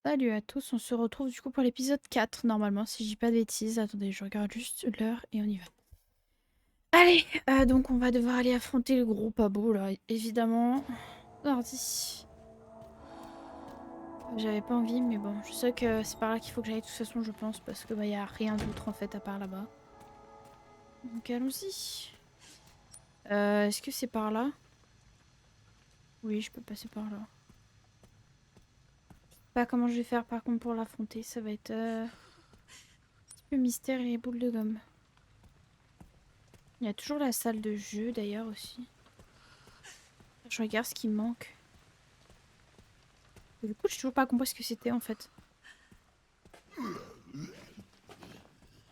Salut à tous, on se retrouve du coup pour l'épisode 4 normalement, si je dis pas de bêtises. Attendez, je regarde juste l'heure et on y va. Allez, donc on va devoir aller affronter le gros pas beau là, évidemment. Mardi. J'avais pas envie, mais bon, je sais que c'est par là qu'il faut que j'aille de toute façon, je pense, parce que y a rien d'autre en fait à part là-bas. Donc allons-y. Est-ce que c'est par là? Oui, je peux passer par là. Je sais pas comment je vais faire par contre pour l'affronter, ça va être un petit peu mystère et boule de gomme. Il y a toujours la salle de jeu d'ailleurs aussi. Je regarde ce qui me manque. Et du coup, j'ai toujours pas compris ce que c'était en fait.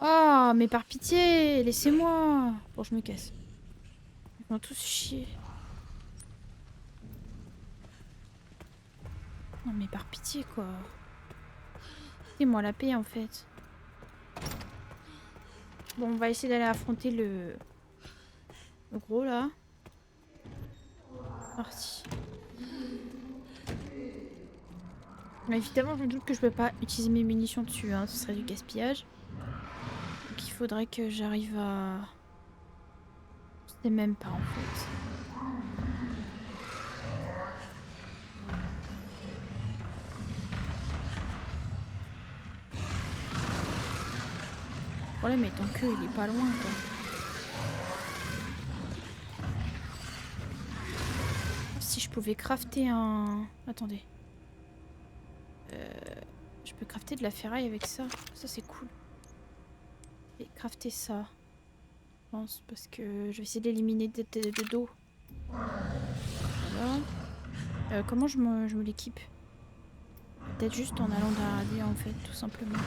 Oh, mais par pitié, laissez-moi. Bon, je me casse. Ils vont tous chier. Non, mais par pitié, quoi. Laissez-moi la paix en fait. Bon, on va essayer d'aller affronter le gros là. Parti. Mais évidemment, je me doute que je peux pas utiliser mes munitions dessus, hein. Ce serait du gaspillage. Donc il faudrait que j'arrive à... Je sais même pas en fait. Le problème étant que il est pas loin quoi. Si je pouvais crafter un... Attendez. Je peux crafter de la ferraille avec ça. Ça c'est cool. Et crafter ça. Je pense parce que je vais essayer d'éliminer de dos. Voilà. Comment je me l'équipe? Peut-être juste en allant derrière en fait, tout simplement.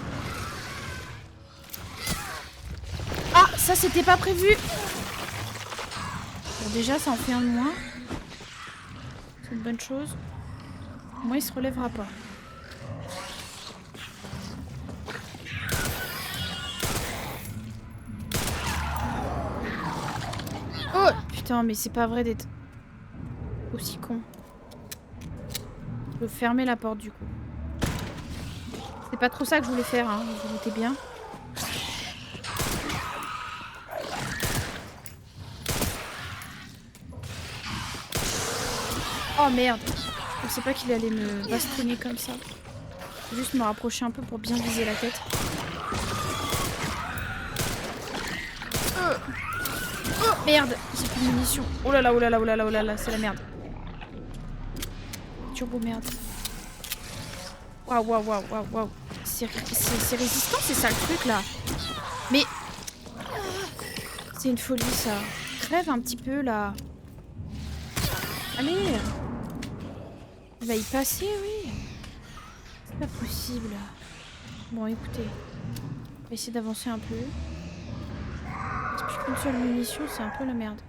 Ah, ça c'était pas prévu. Bon déjà ça en fait un de moins. C'est une bonne chose. Moi il se relèvera pas. Oh putain mais c'est pas vrai d'être aussi con. Je peux fermer la porte du coup. C'est pas trop ça que je voulais faire, hein, vous vous doutez bien. Oh merde. Je pensais pas qu'il allait me bastonner comme ça. Je vais juste me rapprocher un peu pour bien viser la tête. Oh merde, j'ai plus de munitions. Oh là là, oh là là, oh là là, oh là là, c'est la merde. Turbo merde. Waouh, waouh, waouh, waouh, waouh. C'est résistant, c'est ça le truc là. Mais... C'est une folie ça. Crève un petit peu là. Allez. Il va y passer, oui. C'est pas possible. Bon, écoutez. On va essayer d'avancer un peu. Si j'ai qu'une seule munition, c'est un peu la merde.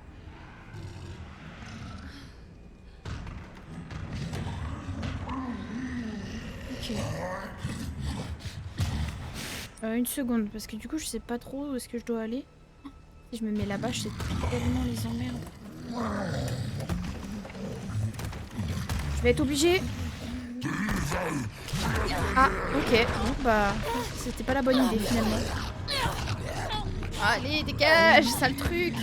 Ok. Une seconde, parce que du coup, je sais pas trop où est-ce que je dois aller. Si je me mets là-bas, je sais tellement les emmerdes. Je vais être obligée. Ah, ok. Bon, bah, c'était pas la bonne idée finalement. Allez, dégage, sale truc.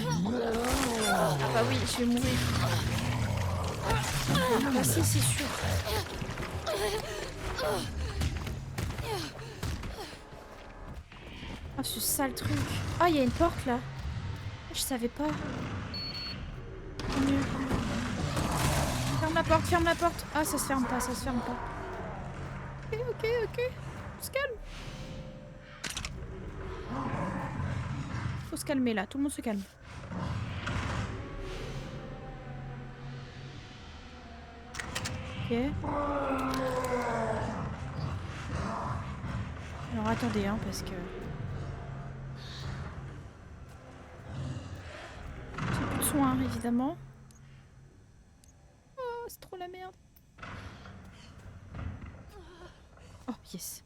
Ah bah oui, je vais mourir. Je vais me passer, c'est sûr. Ah, ce sale truc. Ah, il y a une porte là. Je savais pas. Oh, mieux. Ferme la porte, ferme la porte. Ah, ça se ferme pas, ça se ferme pas. Ok, ok, ok. On se calme. Faut se calmer là, tout le monde se calme. Ok. Alors attendez, hein, parce que... J'ai plus de soins, évidemment. Oh, c'est trop la merde. Oh, yes.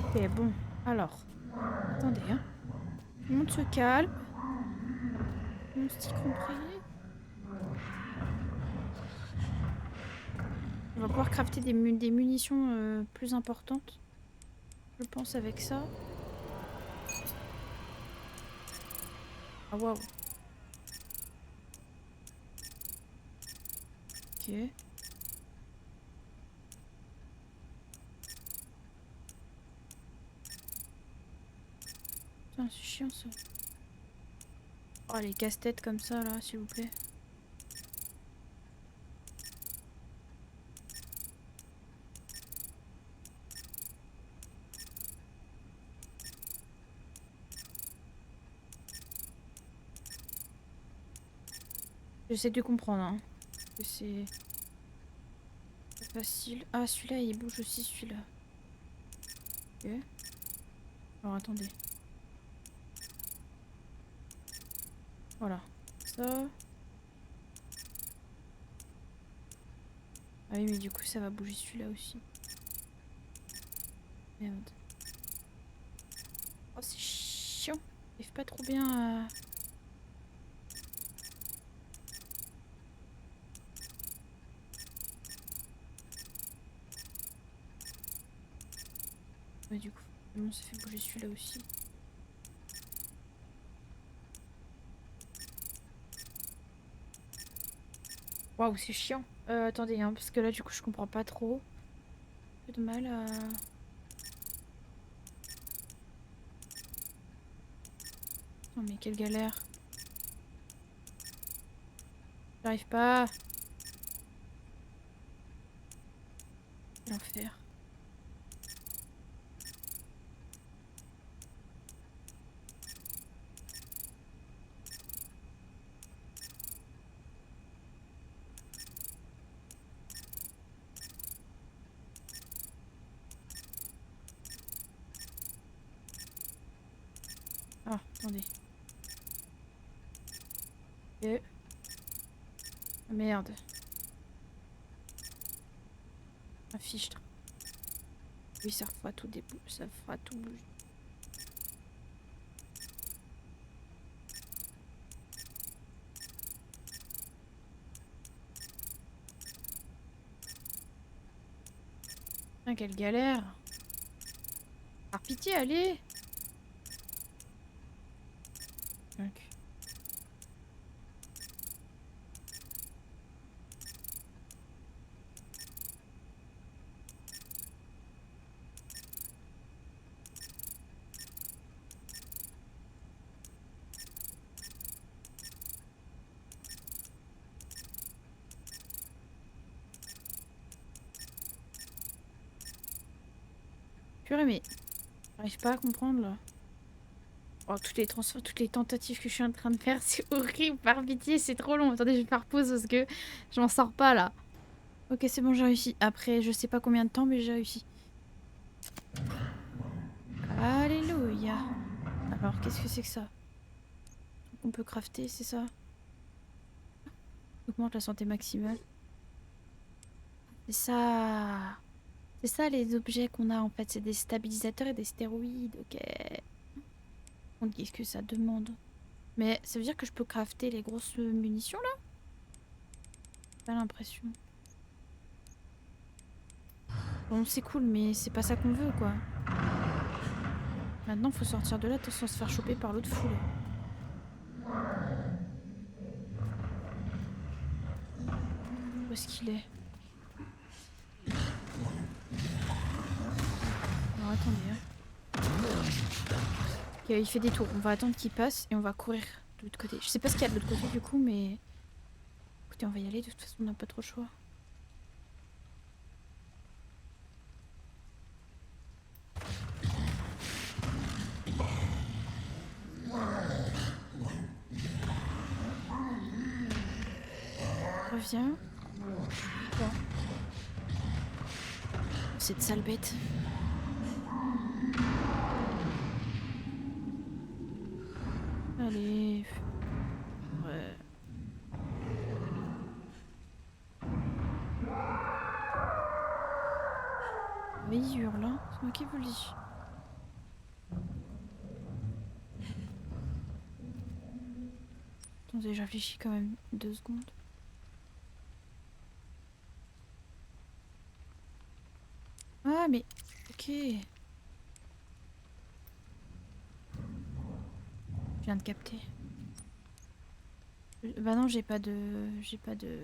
Ok, bon. Alors. Attendez, hein. Tout le monde se calme. Mon stick compris. On va pouvoir crafter des munitions plus importantes, je pense, avec ça. Ah waouh. Ok. Putain, c'est chiant ça. Oh, les casse-têtes comme ça là, s'il vous plaît. J'essaie de comprendre, hein. Que c'est pas facile. Ah, celui-là, il bouge aussi, celui-là. Ok. Alors, attendez. Voilà. Ça. Ah oui, mais du coup, ça va bouger celui-là aussi. Merde. Oh, c'est chiant. J'arrive pas trop bien à... Ouais, du coup, forcément, ça fait bouger celui-là aussi. Waouh, c'est chiant. Attendez, hein, parce que là, du coup, je comprends pas trop. J'ai de mal à... Non, mais quelle galère. J'arrive pas. L'enfer. Ah, attendez. Ok. Ah, merde. Un fichtre. Oui, ça fera tout ça fera tout bouger. Putain, quelle galère. Par pitié, allez. Donc. Purée, mais j'arrive pas à comprendre là. Oh, toutes les transferts, toutes les tentatives que je suis en train de faire, c'est horrible. Par pitié, c'est trop long. Attendez, je vais faire pause parce que je m'en sors pas là. Ok, c'est bon, j'ai réussi. Après, je sais pas combien de temps, mais j'ai réussi. Alléluia. Alors, qu'est-ce que c'est que ça? On peut crafter, c'est ça? Augmente la santé maximale. C'est ça. C'est ça les objets qu'on a en fait. C'est des stabilisateurs et des stéroïdes. Ok. Donc, qu'est-ce que ça demande? Mais ça veut dire que je peux crafter les grosses munitions là? Pas l'impression. Bon, c'est cool, mais c'est pas ça qu'on veut quoi. Maintenant, faut sortir de là sans se faire choper par l'autre foule. Où est-ce qu'il est? Alors attendez. Hein. Ok, il fait des tours. On va attendre qu'il passe et on va courir de l'autre côté. Je sais pas ce qu'il y a de l'autre côté du coup, mais... Écoutez, on va y aller. De toute façon, on n'a pas trop le choix. Reviens. Bon. Cette sale bête. Allez. Ouais. Mais il hurle, hein. C'est moi qui vous le dis. Attendez, je réfléchis quand même 2 secondes. Ah mais... Ok. Je viens de capter. Bah non, j'ai pas de... J'ai pas de...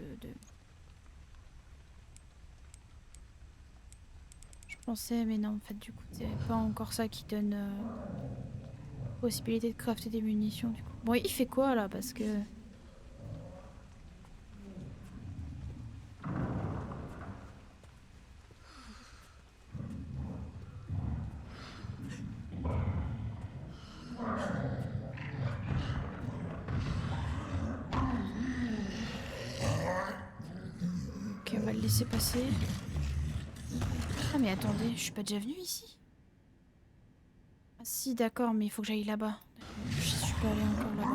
Je pensais, mais non, en fait, du coup, c'est pas encore ça qui donne possibilité de crafter des munitions, du coup. Bon, il fait quoi, là? Parce que... Ok, on va le laisser passer. Ah, mais attendez, je suis pas déjà venue ici? Ah si, d'accord, mais il faut que j'aille là-bas. Je suis pas allée encore là-bas.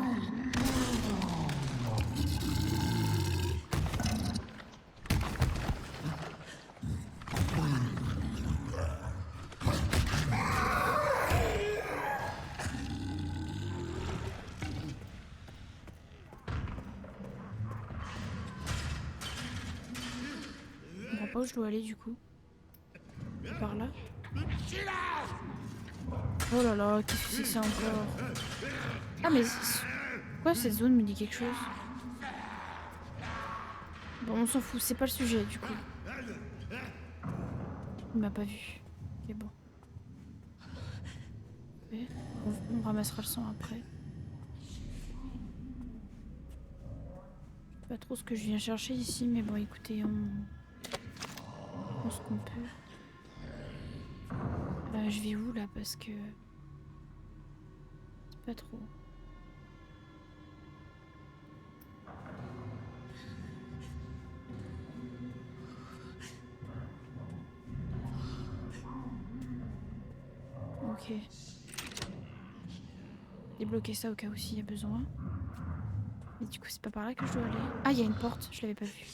Je comprends pas où je dois aller, du coup. Par là? Oh là là, qu'est-ce que c'est que ça encore? Ah mais... Pourquoi cette zone me dit quelque chose? Bon, on s'en fout, c'est pas le sujet, du coup. Il m'a pas vu. Ok, bon. Ok. On ramassera le sang après. Je sais pas trop ce que je viens chercher ici, mais bon, écoutez, on ce qu'on peut. Je vais où là parce que c'est pas trop. Ok. Débloquer ça au cas où s'il y a besoin. Mais du coup, c'est pas par là que je dois aller. Ah, il y a une porte, je l'avais pas vue.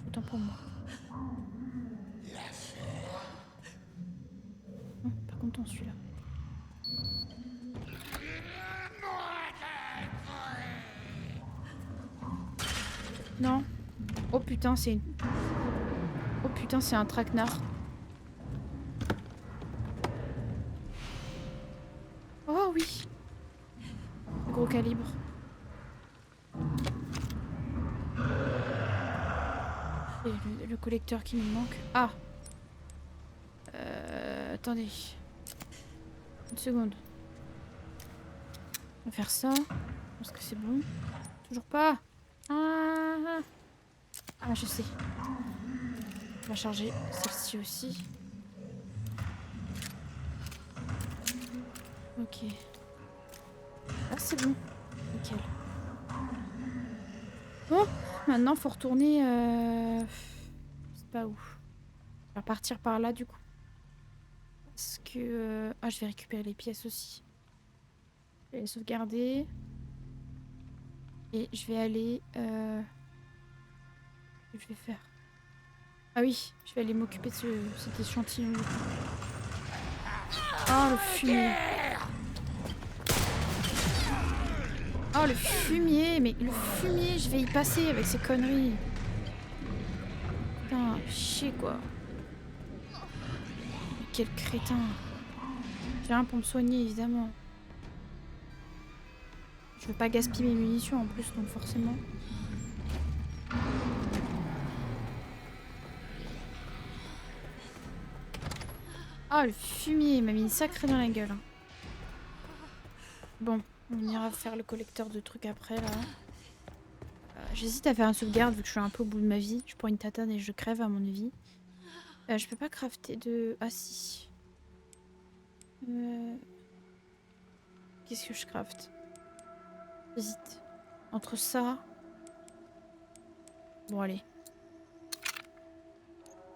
Autant pour moi. Par contre, on celui-là. Non. Oh putain, c'est une... Oh putain, c'est un traquenard. Oh oui. Le gros calibre. Et le collecteur qui me manque. Ah. Attendez. Une seconde. On va faire ça. Je pense que c'est bon. Toujours pas. Ah, ah je sais. On va charger celle-ci aussi. Ok. Ah, c'est bon. Nickel. Bon, maintenant, faut retourner... Je sais pas où. On va partir par là, du coup. Parce que... Ah, je vais récupérer les pièces aussi. Je vais les sauvegarder. Et je vais aller... Qu'est-ce que je vais faire? Ah oui, je vais aller m'occuper de cet échantillon. Oh, le fumier. Oh, le fumier. Mais le fumier, je vais y passer avec ces conneries. Putain, chier, quoi. Mais quel crétin. J'ai rien pour me soigner, évidemment. Je veux pas gaspiller mes munitions en plus, donc forcément. Oh, le fumier, il m'a mis une sacrée dans la gueule. Bon, on ira faire le collecteur de trucs après, là. J'hésite à faire un sauvegarde vu que je suis un peu au bout de ma vie. Je prends une tatane et je crève, à mon avis. Je peux pas crafter de... Ah, si. Qu'est-ce que je crafte? J'hésite. Entre ça... Bon, allez.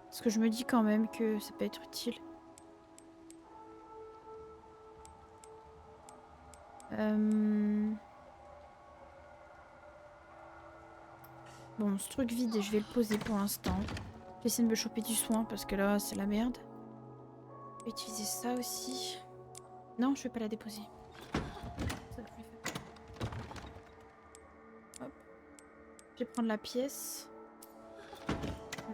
Parce que je me dis quand même que ça peut être utile. Bon, ce truc vide, je vais le poser pour l'instant. Je vais essayer de me choper du soin parce que là, c'est la merde. Je vais utiliser ça aussi. Non, je vais pas la déposer. Ça va plus faire. Hop. Je vais prendre la pièce.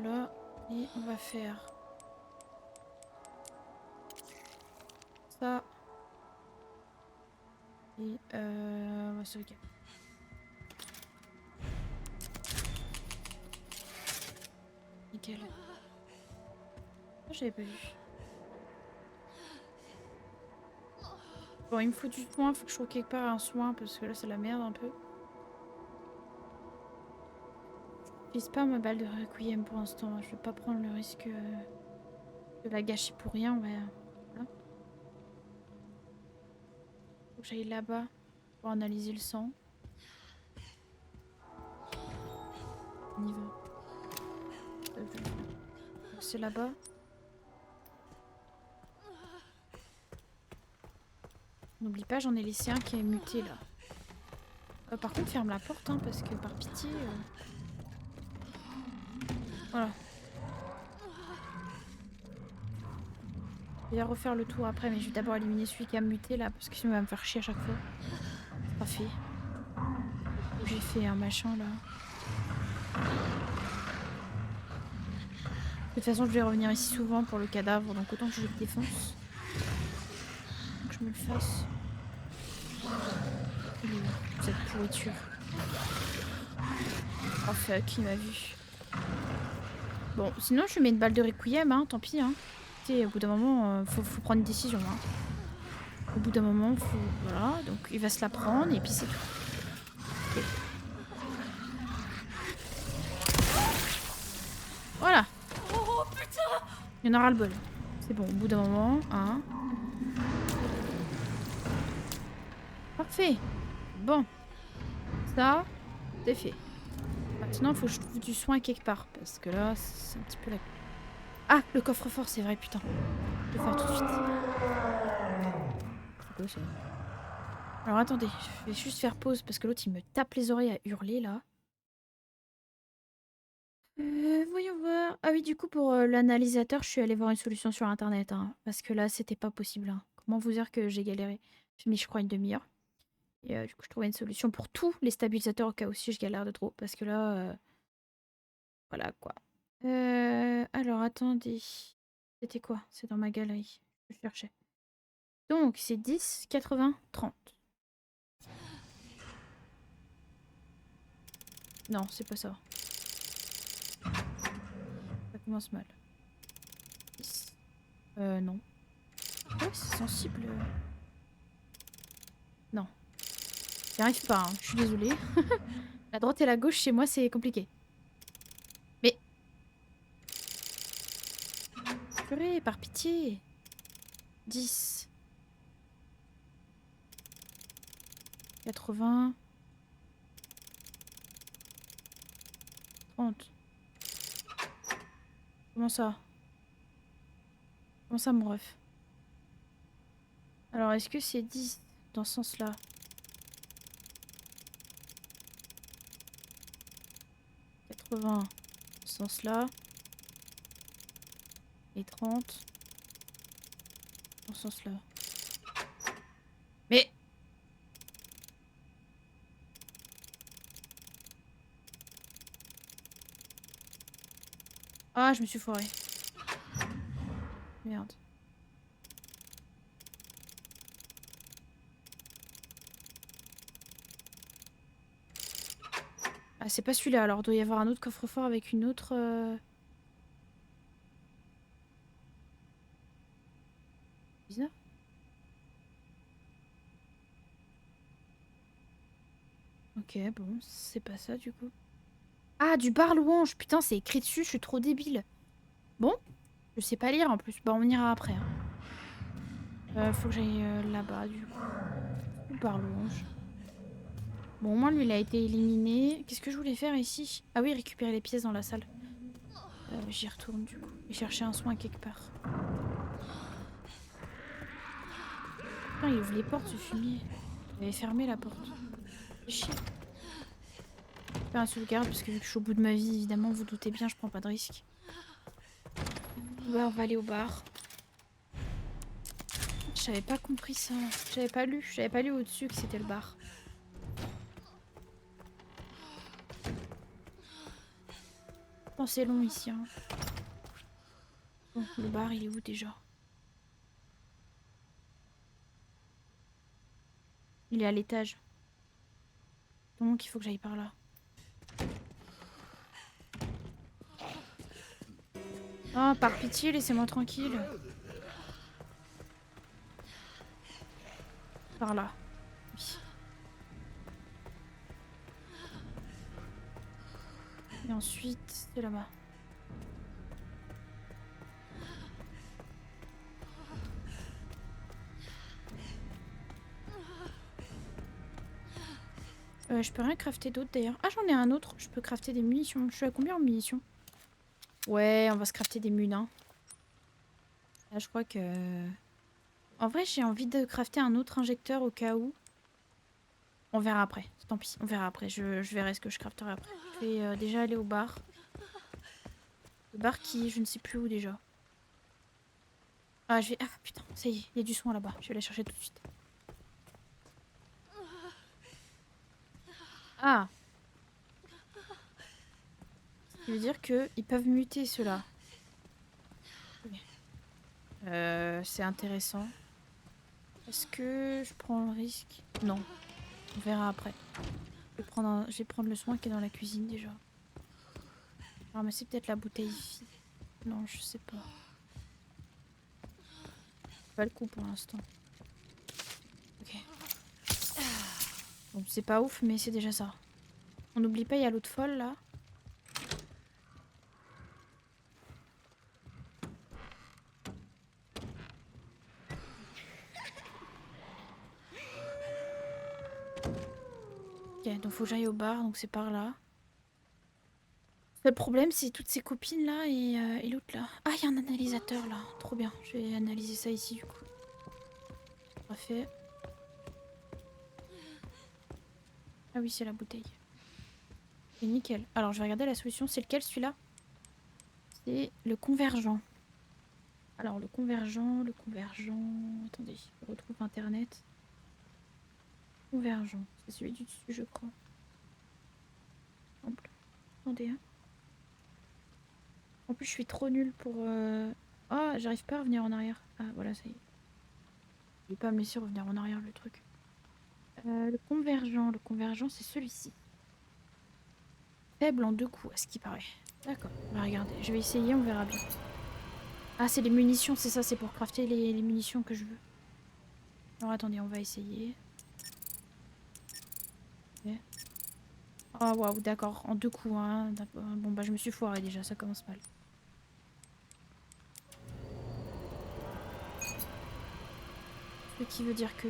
là. Et on va faire ça. Et on va sauvegarder. Nickel. J'avais pas vu. Bon, il me faut du soin, faut que je trouve quelque part un soin parce que là c'est la merde un peu. J'utilise pas ma balle de requiem pour l'instant, je vais pas prendre le risque de la gâcher pour rien. Voilà. Faut que j'aille là-bas pour analyser le sang. On y va. C'est là-bas. N'oublie pas, j'en ai laissé un qui est muté là. Par contre, ferme la porte hein, parce que par pitié. Voilà. Je vais refaire le tour après, mais je vais d'abord éliminer celui qui a muté là parce que sinon il va me faire chier à chaque fois. C'est pas fait. J'ai fait un machin là. De toute façon, je vais revenir ici souvent pour le cadavre, donc autant que je le défonce. Que je me le fasse. Cette pourriture. Oh fuck, il m'a vu. Bon, sinon je lui mets une balle de requiem, hein, tant pis. Hein. Tu sais, au bout d'un moment, faut prendre une décision. Hein. Au bout d'un moment, faut... Voilà, donc il va se la prendre et puis c'est tout. Okay. Voilà. Oh putain! Il y en aura le bol. C'est bon, au bout d'un moment, hein. Parfait. Bon. Ça, c'est fait. Maintenant, il faut que je trouve du soin quelque part. Parce que là, c'est un petit peu la... Ah, le coffre-fort, c'est vrai, putain. Je vais faire tout de suite. C'est quoi ça? Alors attendez, je vais juste faire pause parce que l'autre, il me tape les oreilles à hurler, là. Voyons voir. Ah oui, du coup, pour l'analysateur, je suis allée voir une solution sur Internet. Hein, parce que là, c'était pas possible. Hein. Comment vous dire que j'ai galéré? J'ai mis, je crois, une demi-heure. Et du coup, je trouvais une solution pour tous les stabilisateurs au cas où si je galère de trop. Parce que là, voilà quoi. Alors, attendez. C'était quoi? C'est dans ma galerie. Je cherchais. Donc, c'est 10, 80, 30. Non, c'est pas ça. Ça commence mal. 10. Non. Ouais, c'est sensible. Non. J'y arrive pas, hein. Je suis désolée. La droite et la gauche, chez moi, c'est compliqué. Mais... Purée, par pitié. 10. 80. 30. Comment ça? Comment ça, mon ref? Alors, est-ce que c'est 10 dans ce sens-là? 80 dans ce sens-là. Et 30 dans ce sens-là. Mais... Ah, je me suis foirée. Merde. Ah, c'est pas celui-là, alors il doit y avoir un autre coffre-fort avec une autre... Bizarre. Ok, bon, c'est pas ça du coup. Ah, du bar louange. Putain, c'est écrit dessus, je suis trop débile. Bon, je sais pas lire en plus. Bah, on ira après. Hein. Faut que j'aille là-bas du coup. Le bar louange. Bon, au moins lui, il a été éliminé. Qu'est-ce que je voulais faire ici? Ah oui, récupérer les pièces dans la salle. J'y retourne du coup. Et chercher un soin quelque part. Putain, il ouvre les portes, ce fumier. Il avait fermé la porte. C'est chier. Faire un sauvegarde parce que vu que je suis au bout de ma vie, évidemment, vous doutez bien, je prends pas de risque. Ouais, on va aller au bar. J'avais pas compris ça. J'avais pas lu au-dessus que c'était le bar. quand c'est long ici. Hein. Bon, le bar, il est où déjà? Il est à l'étage. Donc il faut que j'aille par là. Ah, par pitié, laissez-moi tranquille. Par là. Oui. Et ensuite, c'est là-bas. Je peux rien crafter d'autre d'ailleurs. Ah, j'en ai un autre. Je peux crafter des munitions. Je suis à combien en munitions? Ouais, on va se crafter des munes. Hein. Là, je crois que... En vrai, j'ai envie de crafter un autre injecteur au cas où. On verra après. Tant pis, on verra après. Je verrai ce que je crafterai après. Je vais déjà aller au bar. Le bar qui... Je ne sais plus où déjà. Ah, je vais... Ah, putain, ça y est. Il y a du soin là-bas. Je vais aller chercher tout de suite. Ah! Ce qui veut dire qu'ils peuvent muter ceux-là. C'est intéressant. Est-ce que je prends le risque? Non. On verra après. Je vais prendre le soin qui est dans la cuisine déjà. Ramasser peut-être la bouteille ici. Non, je sais pas. Pas le coup pour l'instant. Ok. Bon, c'est pas ouf, mais c'est déjà ça. On n'oublie pas, il y a l'autre folle là. Ok, donc faut que j'aille au bar, donc c'est par là. Le problème, c'est toutes ces copines là et l'autre là. Ah, il y a un analysateur là. Trop bien. Je vais analyser ça ici du coup. Parfait. Ah oui, c'est la bouteille. Et nickel. Alors, je vais regarder la solution. C'est lequel celui-là? C'est le convergent. Alors, le convergent. Attendez, je retrouve internet. Convergent. C'est celui du dessus, je crois. Simple. Attendez, hein. En plus, je suis trop nulle pour... Ah, j'arrive pas à revenir en arrière. Ah, voilà, ça y est. Je vais pas me laisser revenir en arrière, le truc. Le convergent, c'est celui-ci. Faible en 2 coups, à ce qui paraît. D'accord, on va regarder. Je vais essayer, on verra bien. Ah, c'est les munitions, c'est ça, c'est pour crafter les munitions que je veux. Alors attendez, on va essayer. Okay. Oh waouh, d'accord, en 2 coups, hein. Bon bah je me suis foirée déjà, ça commence mal. Ce qui veut dire que...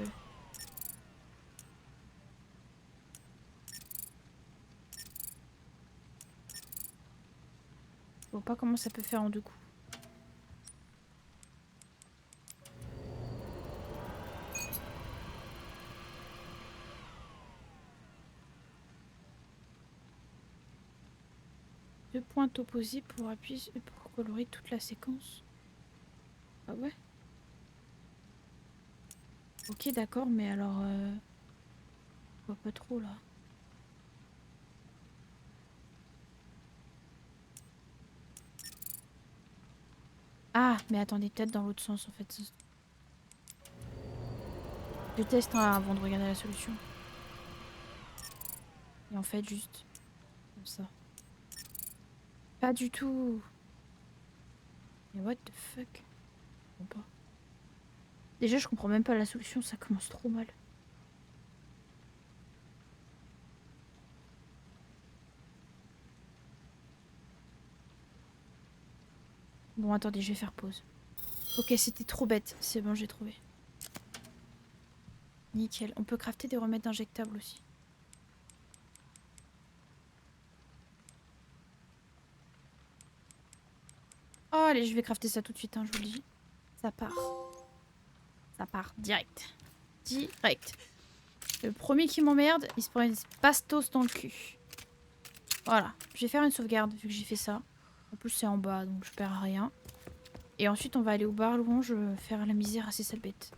Je vois pas comment ça peut faire en 2 coups. Deux pointes opposées pour appuyer pour colorer toute la séquence. Ah ouais? Ok, d'accord, mais alors... Je vois pas trop là. Ah, mais attendez, peut-être dans l'autre sens en fait. Je teste hein, avant de regarder la solution. Et en fait, juste comme ça. Pas du tout. Mais what the fuck? Je comprends pas. Déjà, je comprends même pas la solution, ça commence trop mal. Bon, attendez, je vais faire pause. Ok, c'était trop bête. C'est bon, j'ai trouvé. Nickel. On peut crafter des remèdes injectables aussi. Oh, allez, je vais crafter ça tout de suite, hein, je vous le dis. Ça part. Ça part direct. Direct. Le premier qui m'emmerde, il se prend une bastos dans le cul. Voilà. Je vais faire une sauvegarde vu que j'ai fait ça. En plus, c'est en bas, donc je perds rien. Et ensuite, on va aller au bar louange faire la misère à ces sales bêtes.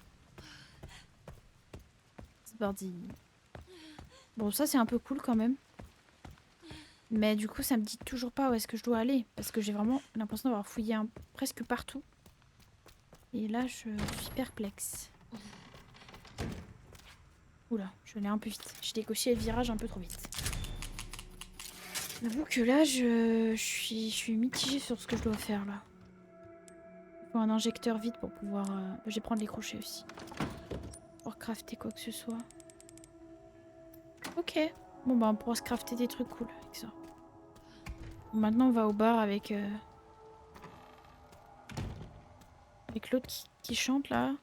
C'est parti. Bon, ça, c'est un peu cool quand même. Mais du coup, ça me dit toujours pas où est-ce que je dois aller. Parce que j'ai vraiment l'impression d'avoir fouillé presque partout. Et là, je suis perplexe. Oula, je vais aller un peu vite. J'ai décoché le virage un peu trop vite. J'avoue que là, je suis mitigée sur ce que je dois faire là. Il faut un injecteur vite pour pouvoir... Je vais prendre les crochets aussi. Pour crafter quoi que ce soit. Ok. Bon bah on pourra se crafter des trucs cool avec ça. Maintenant on va au bar avec... avec l'autre qui chante là.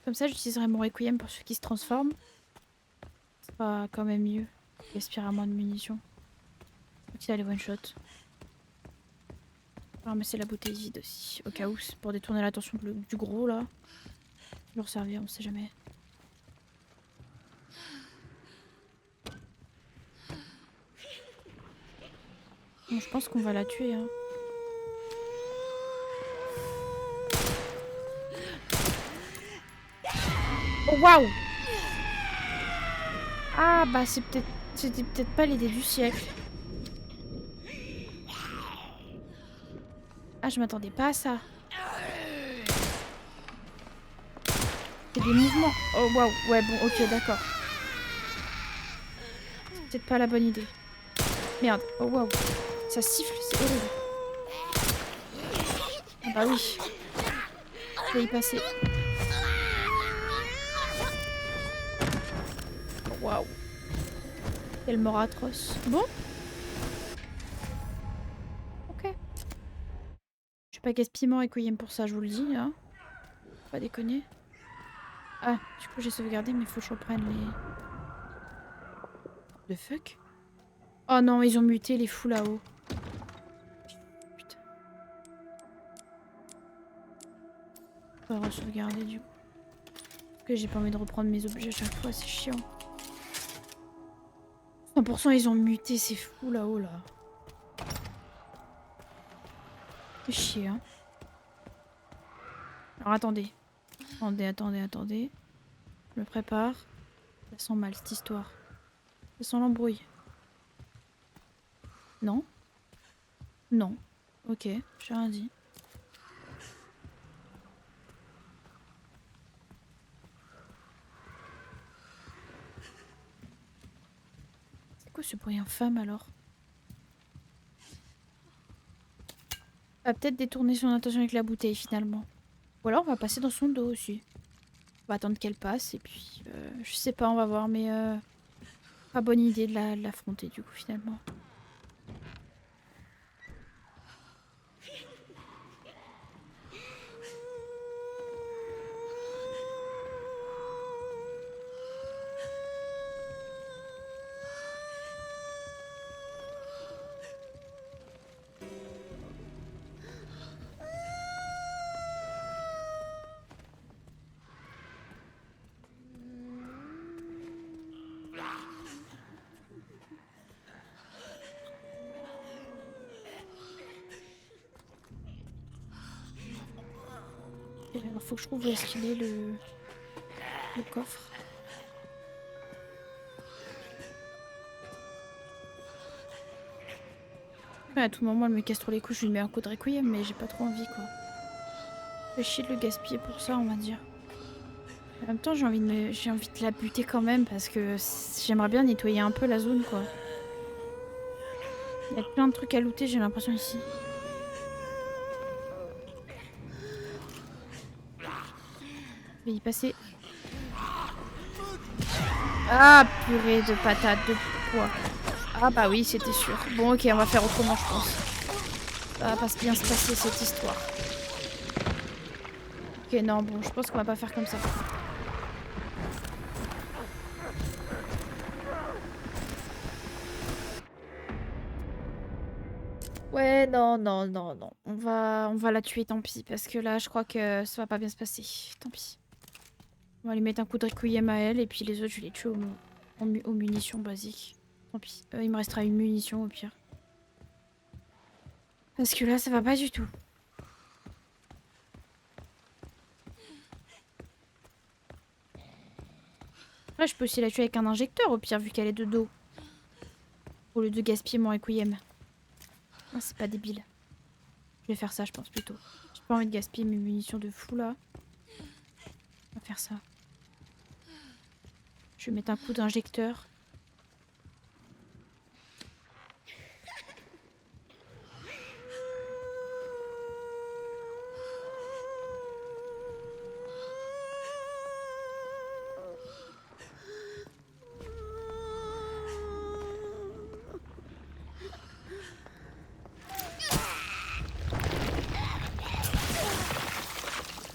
Comme ça j'utiliserai mon requiem pour ceux qui se transforment. Ce sera quand même mieux. J'aspire moins de munitions. Donc il a les one shot. On va ramasser la bouteille vide aussi. Au cas où, pour détourner l'attention du gros là. Leur servir, on sait jamais. Bon, je pense qu'on va la tuer hein. Oh waouh! Ah bah c'était peut-être pas l'idée du siècle. Ah je m'attendais pas à ça. C'est des mouvements. Oh waouh, ouais bon ok d'accord. C'est peut-être pas la bonne idée. Merde, oh waouh. Ça siffle, c'est horrible. Ah bah oui. Je vais y passer. Waouh. Quelle mort atroce. Bon. Ok. Je vais pas gaspiller mon requiem pour ça, je vous le dis. Hein. Faut pas déconner. Ah, du coup j'ai sauvegardé, mais faut que je reprenne les... The fuck? Oh non, ils ont muté les fous là-haut. Putain. Faut re-sauvegarder du coup. Parce que j'ai pas envie de reprendre mes objets à chaque fois, c'est chiant. 100% ils ont muté ces fous là-haut là. C'est chier hein. Alors attendez. Attendez. Je me prépare. Ça sent mal cette histoire. Ça sent l'embrouille. Non? Non. Ok, j'ai rien dit. C'est quoi ce bruit infâme alors? On va peut-être détourner son attention avec la bouteille finalement. Ou alors on va passer dans son dos aussi. On va attendre qu'elle passe et puis... je sais pas, on va voir mais... pas bonne idée de l'affronter du coup finalement. Alors faut que je trouve où est-ce qu'il est le coffre. Ouais, à tout moment elle me casse trop les couilles, je lui mets un coup de requiem mais j'ai pas trop envie quoi. Fait chier de le gaspiller pour ça on va dire. En même temps j'ai envie de la buter quand même parce que j'aimerais bien nettoyer un peu la zone quoi. Il y a plein de trucs à looter j'ai l'impression ici. Je vais y passer. Ah purée de patates de pois. Ah bah oui c'était sûr. Bon ok on va faire autrement je pense. Ça va pas bien se passer cette histoire. Ok non bon je pense qu'on va pas faire comme ça. Ouais, non. On va la tuer, tant pis. Parce que là, je crois que ça va pas bien se passer. Tant pis. On va lui mettre un coup de requiem à elle. Et puis les autres, je vais les tuer aux munitions basiques. Tant pis. Il me restera une munition au pire. Parce que là, ça va pas du tout. Après, je peux aussi la tuer avec un injecteur, au pire, vu qu'elle est de dos. Au lieu de gaspiller mon requiem. Ah, c'est pas débile. Je vais faire ça, je pense, plutôt. J'ai pas envie de gaspiller mes munitions de fou, là. On va faire ça. Je vais mettre un coup d'injecteur.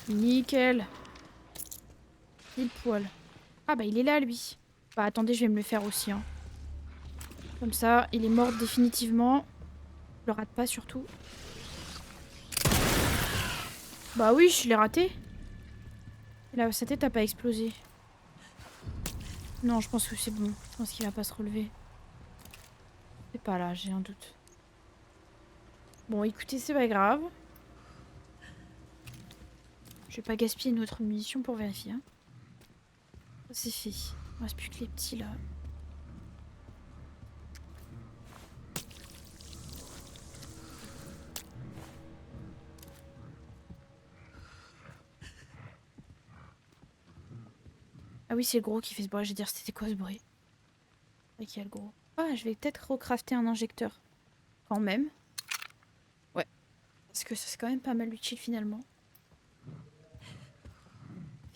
Nickel. Pile poil. Ah bah il est là, lui. Bah attendez, je vais me le faire aussi. Hein. Comme ça, il est mort définitivement. Je le rate pas, surtout. Bah oui, je l'ai raté. Là, sa tête a pas explosé. Non, je pense que c'est bon. Je pense qu'il va pas se relever. C'est pas là, j'ai un doute. Bon, écoutez, c'est pas grave. Je vais pas gaspiller une autre munition pour vérifier. Hein. C'est fait. Il reste plus que les petits là. Ah oui, c'est le gros qui fait ce bruit. Je vais dire, c'était quoi ce bruit? Ok, le gros. Ah, je vais peut-être recrafter un injecteur. Quand même. Ouais. Parce que ça c'est quand même pas mal utile finalement.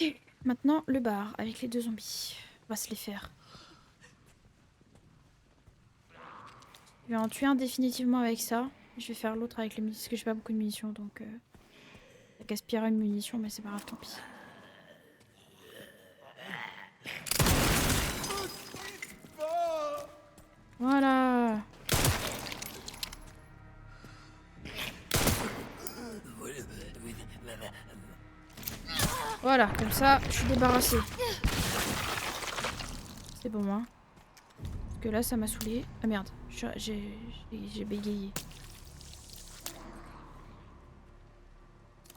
Et maintenant, le bar avec les 2 zombies. On va se les faire. Je vais en tuer un définitivement avec ça. Je vais faire l'autre avec les munitions. Parce que j'ai pas beaucoup de munitions donc... ça gaspillera une munition mais c'est pas grave, tant pis. Voilà. Voilà, comme ça, je suis débarrassée. C'est bon, hein. Parce que là, ça m'a saoulé. Ah merde, j'ai bégayé.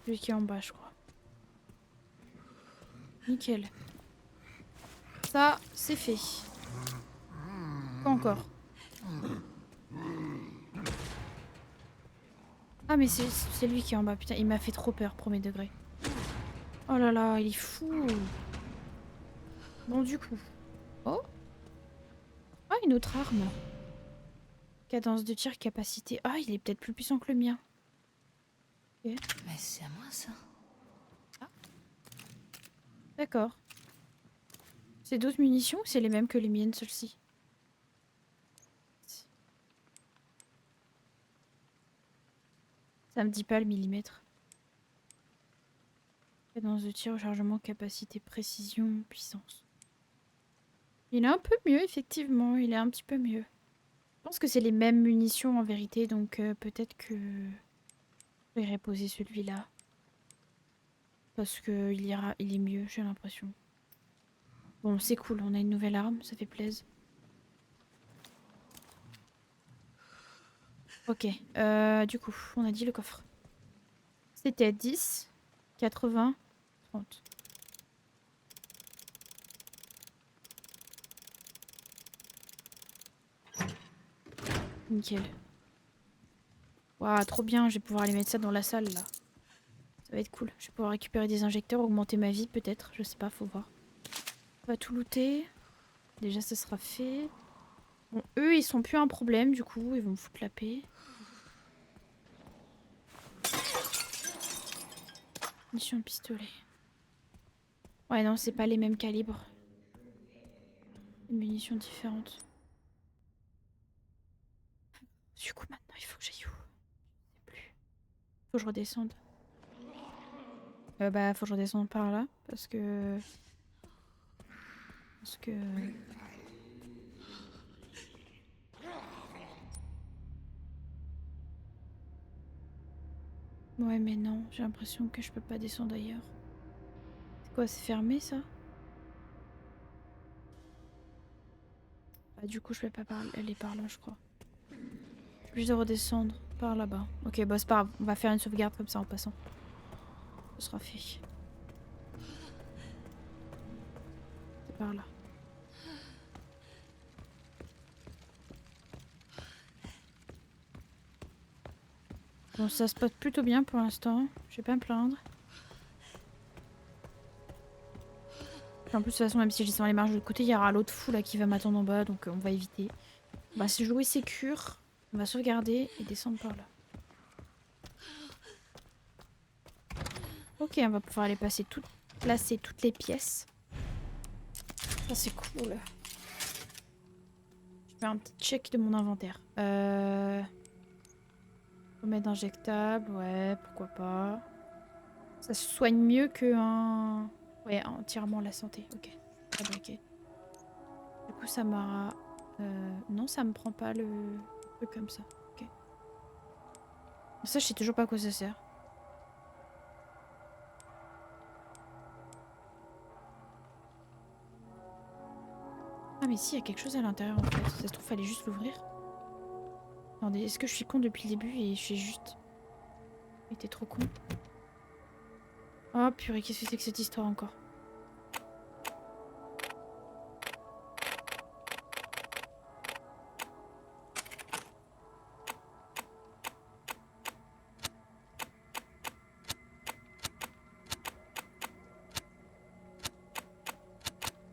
Celui qui est en bas, je crois. Nickel. Ça, c'est fait. Pas encore. Ah mais c'est lui qui est en bas. Putain, il m'a fait trop peur, premier degré. Oh là là, il est fou. Bon, du coup. Oh. Ah, une autre arme. Cadence de tir, capacité. Ah, il est peut-être plus puissant que le mien. Okay. Mais c'est à moi ça. Ah. D'accord. C'est d'autres munitions ou c'est les mêmes que les miennes, celles-ci? Ça me dit pas le millimètre. Cadence de tir, chargement, capacité, précision, puissance. Il est un peu mieux, effectivement. Il est un petit peu mieux. Je pense que c'est les mêmes munitions en vérité, donc peut-être que je vais reposer celui-là. Parce que il est mieux, j'ai l'impression. Bon, c'est cool, on a une nouvelle arme, ça fait plaisir. Ok, du coup, on a dit le coffre. C'était 10, 80, 30. Nickel. Waouh, trop bien, je vais pouvoir aller mettre ça dans la salle là. Ça va être cool. Je vais pouvoir récupérer des injecteurs, augmenter ma vie peut-être, je sais pas, faut voir. On va tout looter. Déjà, ça sera fait. Bon, eux, ils sont plus un problème du coup, ils vont me foutre la paix. Mission de pistolet. Ouais, non, c'est pas les mêmes calibres. Des munitions différentes. Du coup, maintenant, il faut que j'aille où? Je sais plus. Faut que je redescende. Bah, faut que je redescende par là. Parce que... Ouais, mais non, j'ai l'impression que je peux pas descendre ailleurs. C'est quoi, c'est fermé ça? Bah, du coup, je vais pas aller par là, je crois. Plus de redescendre par là-bas. Ok, bah, c'est pas grave. On va faire une sauvegarde comme ça en passant. Ce sera fait. C'est par là. Bon, ça se passe plutôt bien pour l'instant. Je vais pas me plaindre. En plus, de toute façon, même si je descends les marches de l'autre côté, il y aura l'autre fou là qui va m'attendre en bas, donc on va éviter. On va se jouer sécure, on va sauvegarder et descendre par là. Ok, on va pouvoir aller placer toutes les pièces. Ça c'est cool. Je fais un petit check de mon inventaire. Remède injectable, ouais, pourquoi pas. Ça se soigne mieux qu'un... Ouais, entièrement la santé, ok. Fabriqué. Du coup, ça m'a... Non, ça me prend pas le truc comme ça. Ok. Ça, je sais toujours pas à quoi ça sert. Ah, mais si, il y a quelque chose à l'intérieur en fait. Ça se trouve, fallait juste l'ouvrir. Attendez, est-ce que je suis con depuis le début et je suis juste... J'étais trop con. Oh purée, qu'est-ce que c'est que cette histoire encore?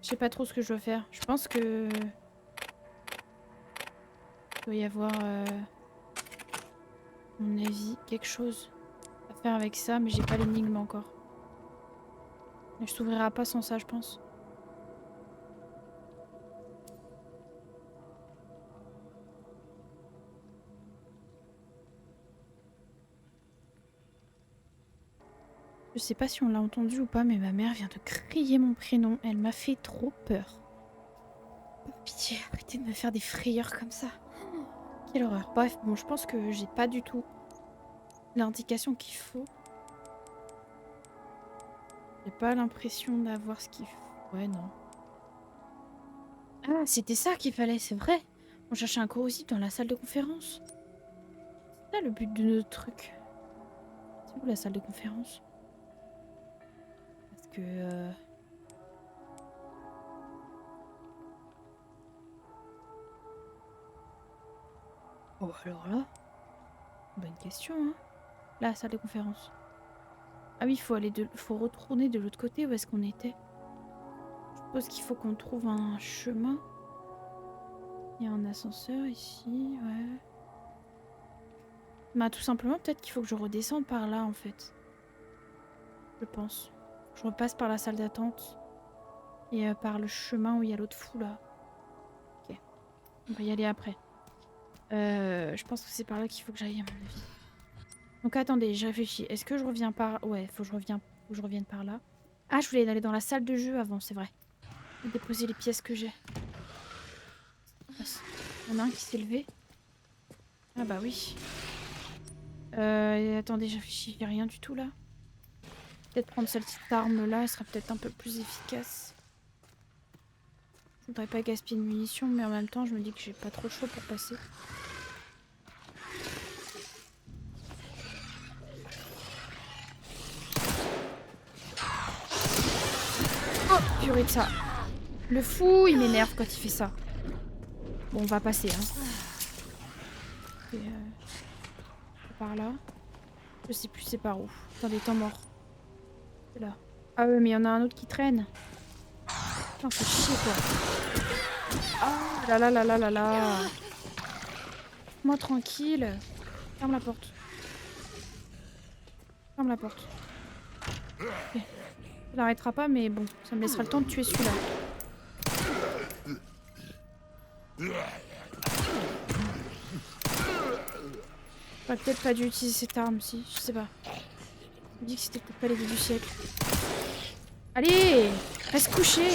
Je sais pas trop ce que je dois faire. Je pense que... Il doit y avoir... à mon avis, quelque chose à faire avec ça, mais j'ai pas l'énigme encore. Mais je s'ouvrira pas sans ça, je pense. Je sais pas si on l'a entendu ou pas, mais ma mère vient de crier mon prénom. Elle m'a fait trop peur. Pitié, arrêtez de me faire des frayeurs comme ça. Quelle horreur. Bref, bon, je pense que j'ai pas du tout l'indication qu'il faut. J'ai pas l'impression d'avoir ce qu'il faut. Ouais, non. Ah, c'était ça qu'il fallait, c'est vrai. On cherchait un corrosif dans la salle de conférence. C'est ça le but de notre truc. C'est où la salle de conférence? Parce que... Oh, alors là... Bonne question, hein. La salle de conférence. Ah oui, faut retourner de l'autre côté. Où est-ce qu'on était? Je suppose qu'il faut qu'on trouve un chemin. Il y a un ascenseur ici, ouais. Bah tout simplement, peut-être qu'il faut que je redescende par là, en fait. Je pense. Je repasse par la salle d'attente. Et par le chemin où il y a l'autre fou, là. Ok. On va y aller après. Je pense que c'est par là qu'il faut que j'aille, à mon avis. Donc attendez, je réfléchis. Est-ce que je reviens par... Ouais, faut que je revienne par là. Ah, je voulais aller dans la salle de jeu avant, c'est vrai. Et déposer les pièces que j'ai. Il y en a un qui s'est levé. Ah bah oui. Attendez, je réfléchis. Il n'y a rien du tout là. Peut-être prendre cette petite arme là, elle sera peut-être un peu plus efficace. Je voudrais pas gaspiller de munitions, mais en même temps, je me dis que j'ai pas trop chaud pour passer. Oh, purée de ça. Le fou, il m'énerve quand il fait ça. Bon, on va passer, hein. Et par là. Je sais plus c'est par où. Attendez, temps mort. C'est là. Ah ouais, mais il y en a un autre qui traîne. Putain, c'est chier quoi. Ah là là là là là là. Moi tranquille. Ferme la porte. Ferme la porte. Okay. Ça l'arrêtera pas, mais bon, ça me laissera le temps de tuer celui-là. J'aurais peut-être pas dû utiliser cette arme, si, je sais pas. Je me dis que c'était peut-être pas l'idée du siècle. Allez, reste couché.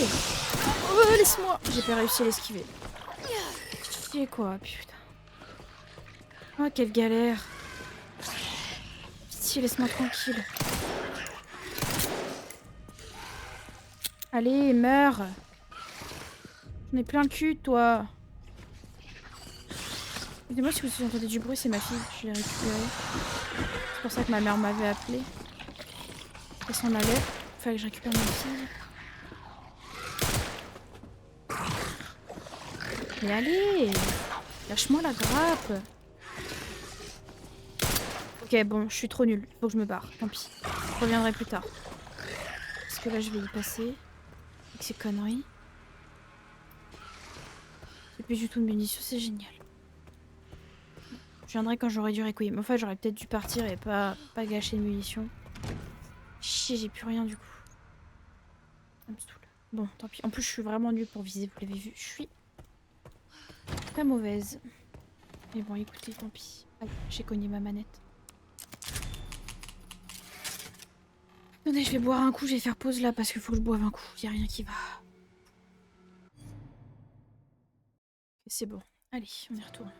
Oh, laisse-moi. J'ai pas réussi à l'esquiver. Chier quoi, putain. Oh, quelle galère. Pitié, laisse-moi tranquille. Allez, meurs. J'en ai plein le cul, toi. Dis-moi si vous entendez du bruit, c'est ma fille. Je l'ai récupérée. C'est pour ça que ma mère m'avait appelée. Elle s'en allait. Il fallait que je récupère ma fille. Mais allez, lâche-moi la grappe. Ok, bon, je suis trop nulle. Faut que je me barre. Tant pis. Je reviendrai plus tard. Parce que là, je vais y passer. Avec ces conneries. J'ai plus du tout de munitions, c'est génial. Je viendrai quand j'aurai du requiem. Mais en fait, j'aurais peut-être dû partir et pas gâcher de munitions. Chier, j'ai plus rien du coup. Ça me saoule. Bon, tant pis. En plus, je suis vraiment nulle pour viser, vous l'avez vu. Je suis très mauvaise. Mais bon, écoutez, tant pis. Aïe, j'ai cogné ma manette. Attendez, je vais boire un coup, je vais faire pause là parce qu'il faut que je boive un coup. Y a rien qui va. C'est bon. Allez, on y retourne.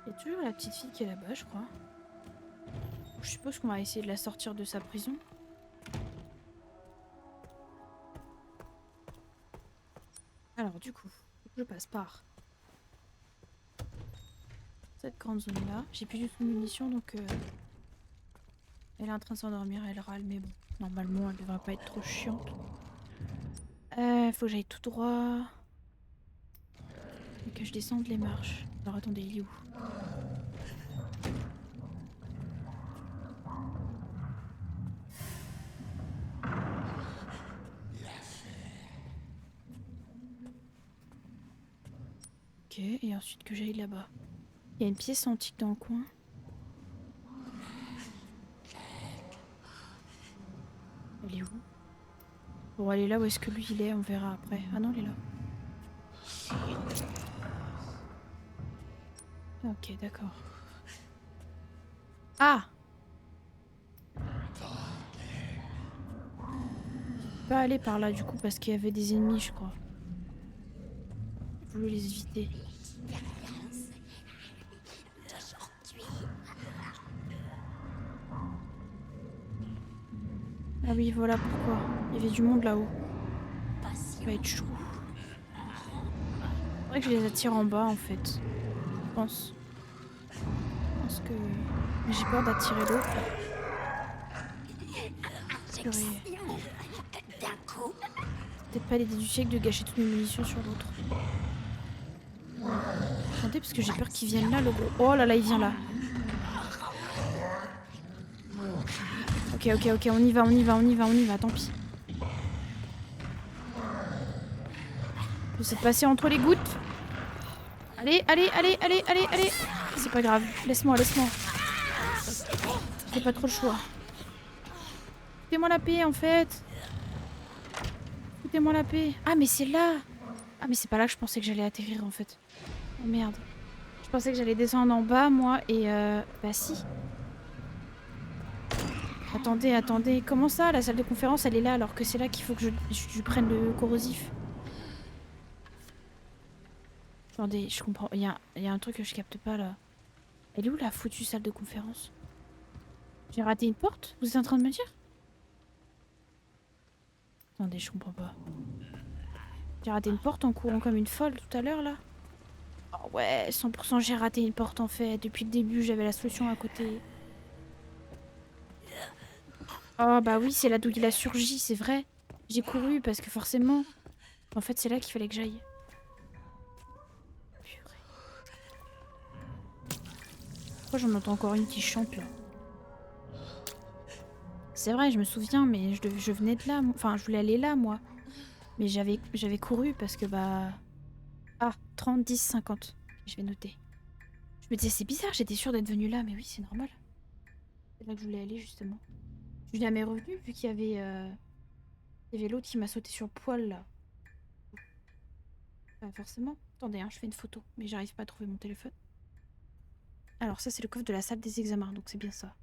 Il y a toujours la petite fille qui est là-bas, je crois. Je suppose qu'on va essayer de la sortir de sa prison. Alors, du coup, je passe par cette grande zone-là. J'ai plus du tout de munitions, donc... Elle est en train de s'endormir, elle râle, mais bon. Normalement, elle devrait pas être trop chiante. Faut que j'aille tout droit. Et que je descende les marches. Alors, attendez, il est où? Ok, et ensuite que j'aille là-bas. Il y a une pièce antique dans le coin. Elle est où? Bon, elle est là où est-ce que lui il est, on verra après. Ah non, elle est là. Ok, d'accord. Ah! Je peux pas aller par là du coup parce qu'il y avait des ennemis, je crois. J'ai voulu les éviter. Ah oui, voilà pourquoi. Il y avait du monde là-haut. Ça va être chaud. Faudrait que je les attire en bas en fait. Je pense. Je pense que... Mais j'ai peur d'attirer l'autre. Purée. Peut-être pas l'idée du siècle de gâcher toutes mes munitions sur l'autre. Attendez, parce que j'ai peur qu'il vienne là, le gros. Oh là là, il vient là. Ok, ok, ok, on y va, on y va, on y va, on y va, tant pis. J'essaie de passer entre les gouttes. Allez, allez, allez, allez, allez, allez. C'est pas grave, laisse-moi, laisse-moi. J'ai pas trop le choix. Foutez-moi la paix, en fait. Foutez-moi la paix. Ah, mais c'est là. Ah, mais c'est pas là que je pensais que j'allais atterrir, en fait. Oh, merde. Je pensais que j'allais descendre en bas, moi, et bah si. Attendez, attendez. Comment ça, la salle de conférence, elle est là, alors que c'est là qu'il faut que je prenne le corrosif. Attendez, je comprends. Il y a un truc que je capte pas, là. Elle est où, la foutue salle de conférence? J'ai raté une porte? Vous êtes en train de me dire? Attendez, je comprends pas. J'ai raté une porte en courant comme une folle tout à l'heure, là? Oh ouais, 100% j'ai raté une porte, en fait. Depuis le début, j'avais la solution à côté. Oh bah oui, c'est là d'où il a surgi, c'est vrai. J'ai couru parce que forcément... En fait, c'est là qu'il fallait que j'aille. Purée. Pourquoi j'en entends encore une qui chante, là? C'est vrai, je me souviens, mais je venais de là. Enfin, je voulais aller là, moi. Mais j'avais couru parce que, bah... Ah, 30, 10, 50. Je vais noter. Je me disais, c'est bizarre, j'étais sûre d'être venue là, mais oui, c'est normal. C'est là que je voulais aller, justement. Je suis jamais revenue, vu qu'il y avait... Il y avait l'autre qui m'a sauté sur le poil, là. Bah, forcément. Attendez, hein, je fais une photo, mais j'arrive pas à trouver mon téléphone. Alors ça, c'est le coffre de la salle des examens, donc c'est bien ça.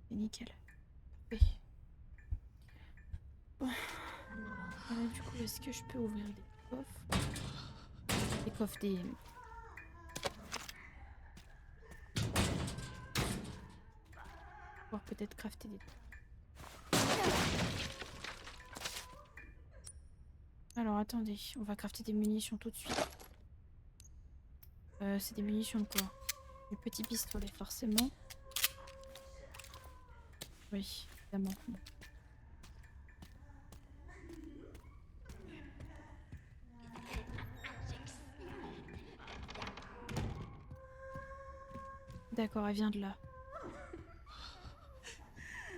C'est nickel. Oui. Bon. Du coup, est-ce que je peux ouvrir des coffres? Des coffres, des... Pouvoir peut-être crafter des... Alors attendez, on va crafter des munitions tout de suite. C'est des munitions de quoi? Des petits pistolets, forcément. Oui, évidemment. Bon. D'accord, elle vient de là.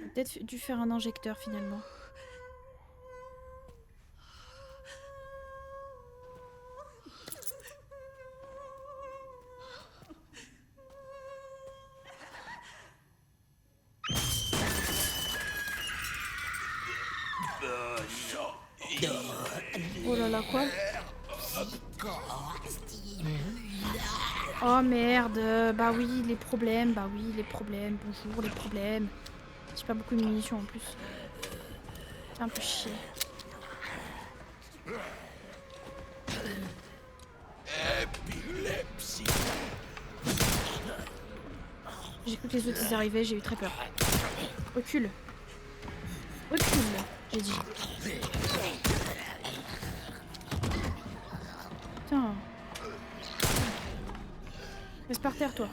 On a peut-être dû faire un injecteur finalement. Oh là là, quoi? Oh merde, bah oui, les problèmes, bah oui, les problèmes, bonjour, les problèmes. J'ai pas beaucoup de munitions en plus. C'est un peu chier. J'ai cru que les autres ils arrivaient, j'ai eu très peur. Recule. Recule, j'ai dit. Putain. Reste par terre, toi.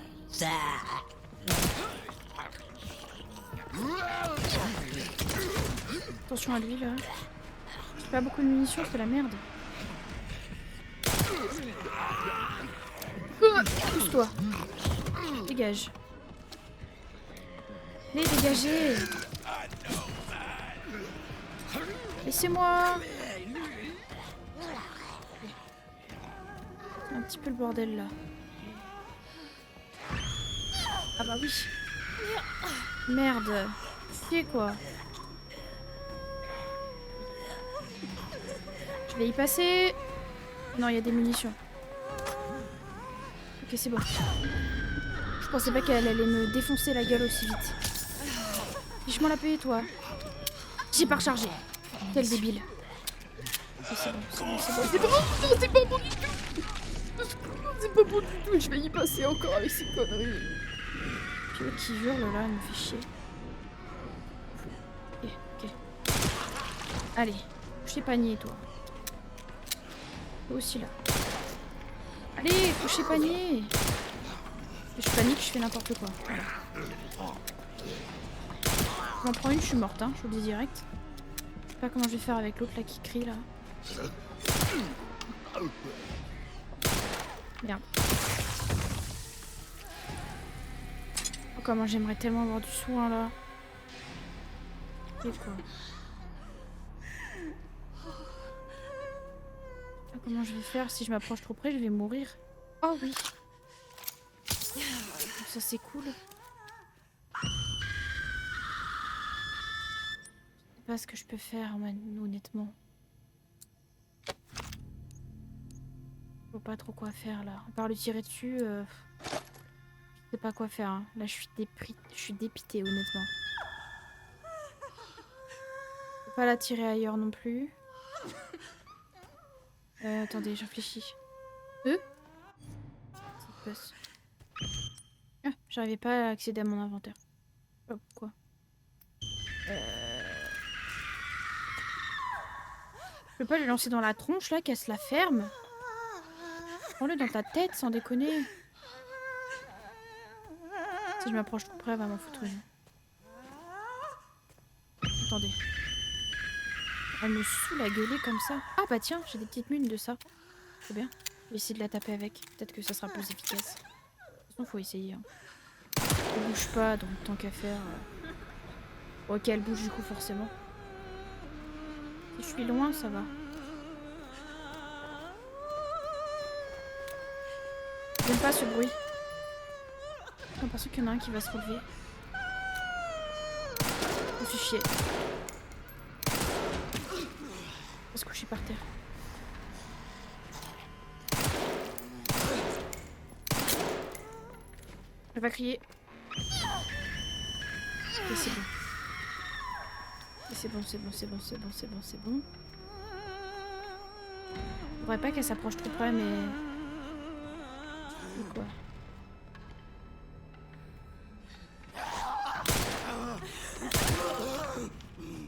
Attention à lui, là. J'ai pas beaucoup de munitions, c'est la merde. Pousse-toi. Dégage. Mais dégagez. Laissez-moi. C'est un petit peu le bordel, là. Ah bah oui. Merde. Chier, quoi. Je vais y passer. Non, il y a des munitions. Ok, c'est bon. Je pensais pas qu'elle allait me défoncer la gueule aussi vite. Fiche-moi la paix, toi. J'ai pas rechargé. Quel débile. Ok, c'est bon, c'est bon, c'est bon. C'est bon, non, c'est pas bon du tout. C'est pas bon du tout. Je vais y passer encore avec ces conneries. Puis l'autre qui hurle là, elle me fait chier. Ok, ok. Allez, coucher panier, toi. Toi aussi là. Allez, coucher panier. Je panique, je fais n'importe quoi. Voilà. J'en prends une, je suis morte, hein, je vous le dis direct. Je sais pas comment je vais faire avec l'autre là qui crie là. Merde. Oh, comment j'aimerais tellement avoir du soin là. Et quoi? Ah, comment je vais faire si je m'approche trop près, je vais mourir. Oh oui. Ça c'est cool. Je sais pas ce que je peux faire honnêtement. Je vois pas trop quoi faire là. À part le tirer dessus, je sais pas quoi faire. Hein. Là je suis dépitée honnêtement. Je peux pas la tirer ailleurs non plus. Attendez, je réfléchis. Ça passe. Ah, j'arrivais pas à accéder à mon inventaire. Oh, pourquoi? Je peux pas lui lancer dans la tronche là, qu'elle se la ferme. Prends-le dans ta tête sans déconner. Si je m'approche trop près, elle va m'en foutre une. Attendez. Elle me saoule à gueuler comme ça. Ah bah tiens, j'ai des petites munes de ça. Trop bien. Je vais essayer de la taper avec. Peut-être que ça sera plus efficace. De toute façon, faut essayer. Hein. Elle bouge pas, donc tant qu'à faire... Ok, elle bouge du coup, forcément. Si je suis loin, ça va. J'aime pas ce bruit. J'ai l'impression qu'il y en a un qui va se relever. Je me suis chier. Je vais se coucher par terre. Elle va crier. Et c'est bon. Et c'est bon, c'est bon, c'est bon, c'est bon, c'est bon, c'est bon. Faudrait pas qu'elle s'approche trop près, mais... Ou quoi?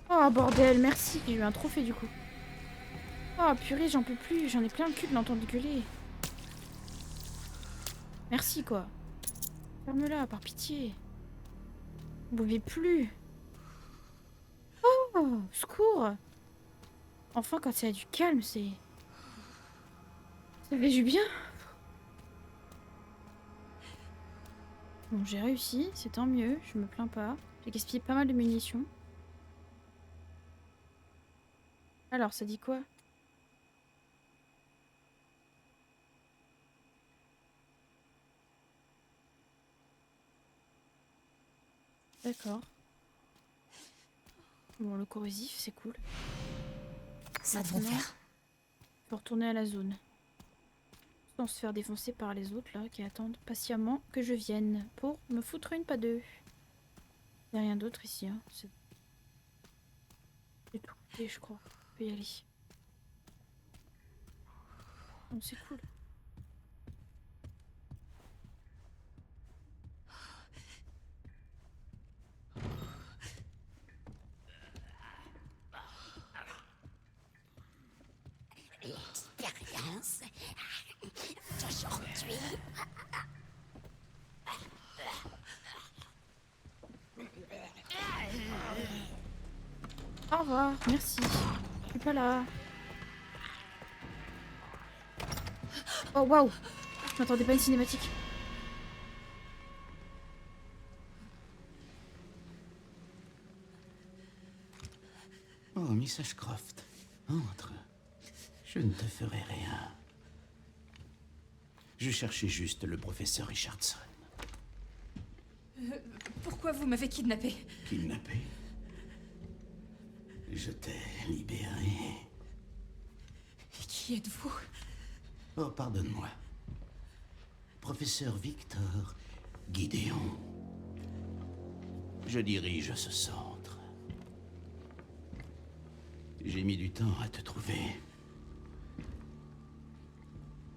Oh bordel, merci, j'ai eu un trophée du coup. Oh purée, j'en peux plus, j'en ai plein le cul de l'entendre gueuler. Merci quoi. Ferme-la, par pitié. Vous pouvez plus. Oh, secours. Enfin, quand il y a du calme, c'est... Ça fait du bien. Bon, j'ai réussi, c'est tant mieux, je me plains pas. J'ai gaspillé pas mal de munitions. Alors, ça dit quoi? D'accord. Bon, le corrosif, c'est cool. Ça devrait Maintenant, faire. faut retourner à la zone. Sans se faire défoncer par les autres, là, qui attendent patiemment que je vienne pour me foutre une pas deux. Y'a rien d'autre ici, hein. C'est tout. Et je crois. On peut y aller. Bon, c'est cool. L'expérience d'aujourd'hui. Au revoir, merci. Je suis pas là. Oh waouh! Je m'attendais pas à une cinématique. Oh, Miss Ashcroft, entre. Je ne te ferai rien. Je cherchais juste le professeur Richardson. Pourquoi vous m'avez kidnappé? Kidnappé. Je t'ai libéré. Et qui êtes-vous? Oh, pardonne-moi. Professeur Victor Gideon. Je dirige ce centre. J'ai mis du temps à te trouver.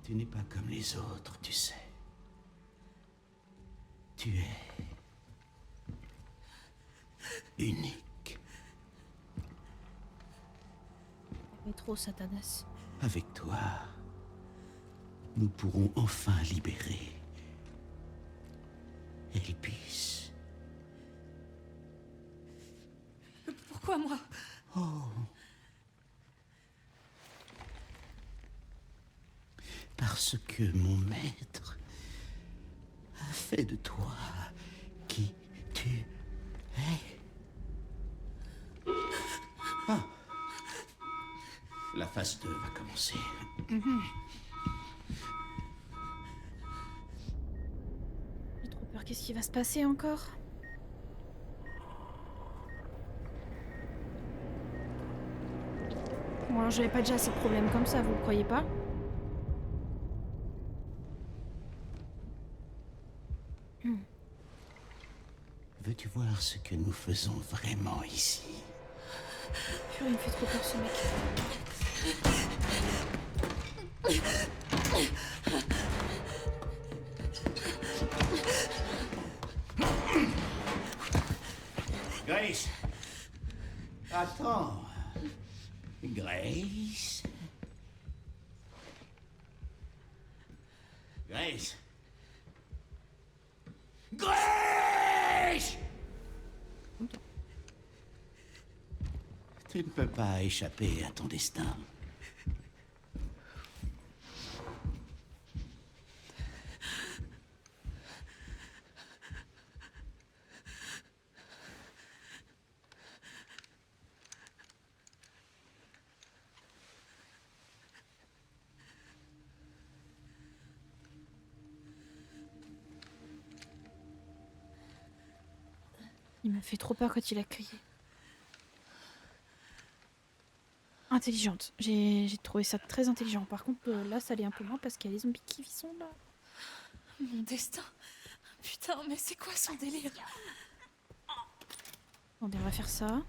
Tu n'es pas comme les autres, tu sais. Tu es unique. Mais trop, Satanas. Avec toi, nous pourrons enfin libérer Elpis. Pourquoi moi? Oh. Parce que mon maître a fait de toi qui tu es. Ah. La phase 2 va commencer. J'ai trop peur. Qu'est-ce qui va se passer encore? Bon, alors j'avais pas déjà assez de problèmes comme ça, vous croyez pas? Veux-tu voir ce que nous faisons vraiment ici? Purée, il me fait trop peur ce mec. Grace! Attends. Grace? Grace? Grace! Tu ne peux pas échapper à ton destin. Il m'a fait trop peur quand il a crié. Intelligente. J'ai trouvé ça très intelligent. Par contre, là, ça allait un peu loin parce qu'il y a des zombies qui sont là. Mon destin. Putain, mais c'est quoi son délire? Attendez, on va faire ça.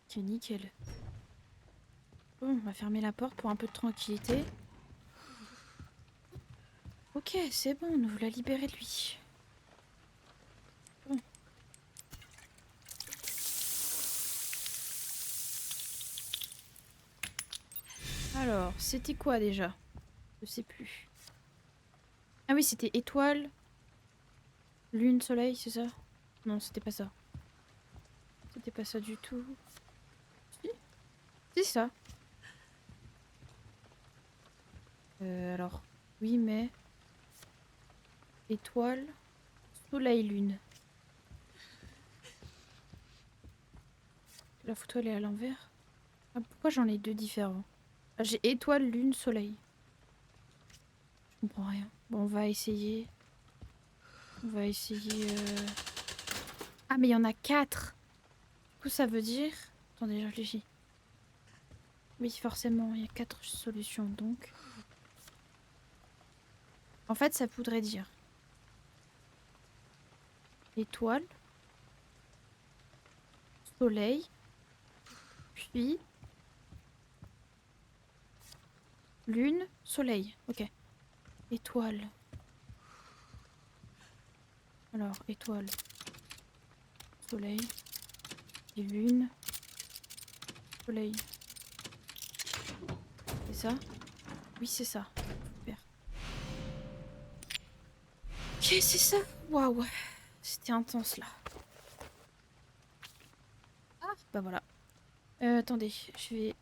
Ok, nickel. Bon, on va fermer la porte pour un peu de tranquillité. Ok, c'est bon, nous l'a libéré de lui. Bon. Alors, c'était quoi déjà? Je sais plus. Ah oui, c'était étoile, lune, soleil, c'est ça? Non, c'était pas ça. C'était pas ça du tout. Si, c'est ça. Alors, oui, mais... Étoile, soleil, lune. La photo, elle est à l'envers. Ah, pourquoi j'en ai deux différents? Ah, j'ai étoile, lune, soleil. Je comprends rien. Bon, on va essayer. On va essayer... Ah, mais il y en a 4. Du coup, ça veut dire... Attendez, je réfléchis. Oui, forcément, il y a 4 solutions, donc... En fait, ça voudrait dire... Étoile, soleil, puis... Lune, soleil. Ok. Étoile. Alors, étoile, soleil, et lune, soleil. C'est ça? Oui, c'est ça. Super. Ok, c'est ça. Waouh. C'était intense, là. Ah, bah voilà. Attendez, je vais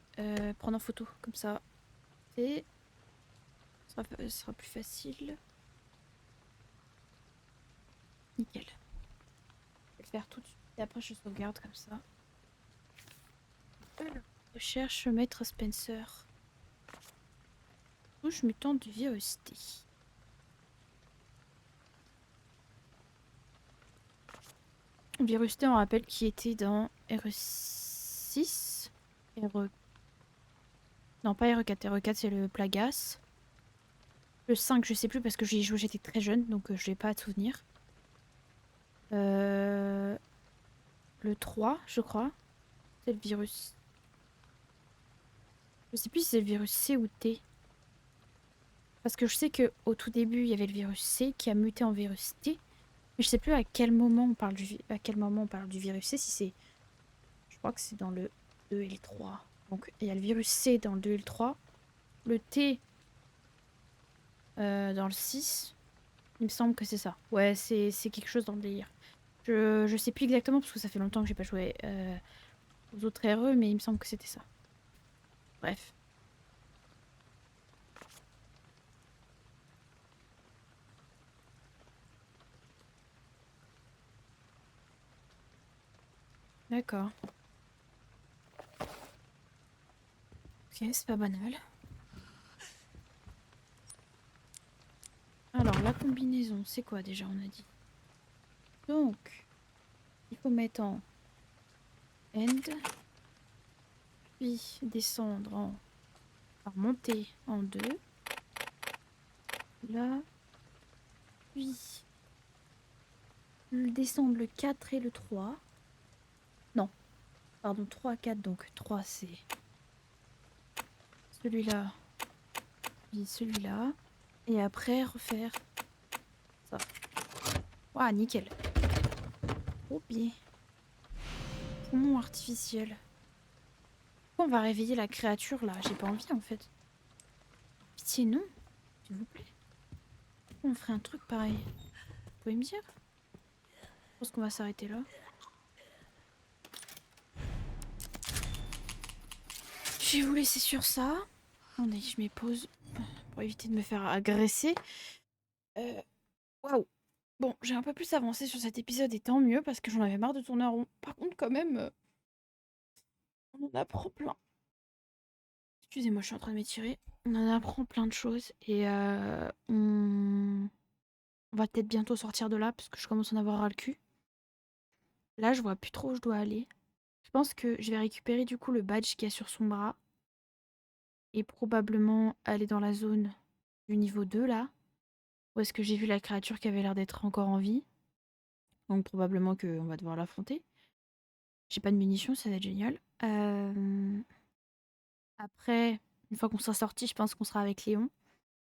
prendre en photo, comme ça. Ce sera plus facile. Nickel. Je vais le faire tout de suite. Et après, je sauvegarde comme ça. Alors, recherche Maître Spencer. Touche mutante du virus T. Virus T, on rappelle, qui était dans RE6. RE... Non, pas RE4. RE4, c'est le Plagas. Le 5, je sais plus parce que j'y ai joué, j'étais très jeune, donc je n'ai pas à te souvenir. Le 3, je crois. C'est le virus. Je sais plus si c'est le virus C ou T. Parce que je sais qu'au tout début, il y avait le virus C qui a muté en virus T. Mais je sais plus à quel moment on parle du virus C. Si c'est... Je crois que c'est dans le 2 et le 3. Donc il y a le virus C dans le 2 et le 3. Le T dans le 6. Il me semble que c'est ça. Ouais, c'est quelque chose dans le délire. Je sais plus exactement parce que ça fait longtemps que j'ai pas joué aux autres RE, mais il me semble que c'était ça. Bref. D'accord. Ok, c'est pas banal. Alors, la combinaison, c'est quoi déjà, on a dit? Donc, il faut mettre en end, puis descendre en... Enfin, monter en 2. Là, puis descendre le 4 et le 3. Non, pardon, 3, 4, donc 3 c'est celui-là, puis celui-là. Et après, refaire ça. Ouah, nickel. Oh bien. Poumon artificiel. Pourquoi on va réveiller la créature là? J'ai pas envie en fait. Pitié, non, s'il vous plaît. Pourquoi on ferait un truc pareil? Vous pouvez me dire? Je pense qu'on va s'arrêter là. Je vais vous laisser sur ça. Attendez, je mets pause pour éviter de me faire agresser. Waouh. Bon, j'ai un peu plus avancé sur cet épisode et tant mieux parce que j'en avais marre de tourner en rond. Par contre, quand même, on en apprend plein. Excusez-moi, je suis en train de m'étirer. On en apprend plein de choses et on va peut-être bientôt sortir de là parce que je commence à en avoir ras le cul. Là, je vois plus trop où je dois aller. Je pense que je vais récupérer du coup le badge qu'il y a sur son bras et probablement aller dans la zone du niveau 2 là. Où est-ce que j'ai vu la créature qui avait l'air d'être encore en vie. Donc probablement qu'on va devoir l'affronter. J'ai pas de munitions, ça va être génial. Après, une fois qu'on sera sorti, je pense qu'on sera avec Léon.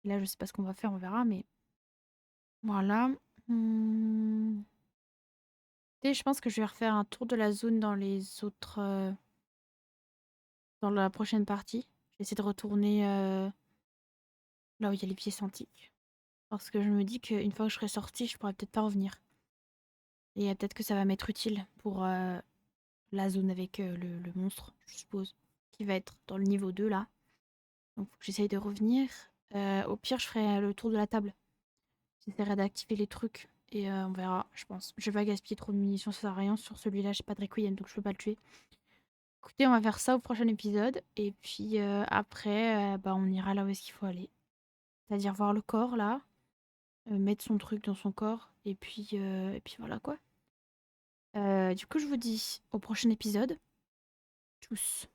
Et là, je sais pas ce qu'on va faire, on verra, mais voilà. Et je pense que je vais refaire un tour de la zone dans les autres... dans la prochaine partie. Je vais essayer de retourner là où il y a les pièces antiques. Parce que je me dis qu'une fois que je serai sortie, je pourrai peut-être pas revenir. Et peut-être que ça va m'être utile pour la zone avec le monstre, je suppose. Qui va être dans le niveau 2 là. Donc faut que j'essaye de revenir. Au pire, je ferai le tour de la table. J'essaierai d'activer les trucs et on verra, je pense. Je vais pas gaspiller trop de munitions, ça sert à rien. Sur celui-là, j'ai pas de requiem, donc je peux pas le tuer. Écoutez, on va faire ça au prochain épisode. Et puis après, bah, on ira là où est-ce qu'il faut aller. C'est-à-dire voir le corps, là. Mettre son truc dans son corps. Et puis voilà, quoi. Du coup, je vous dis au prochain épisode. Tchuss.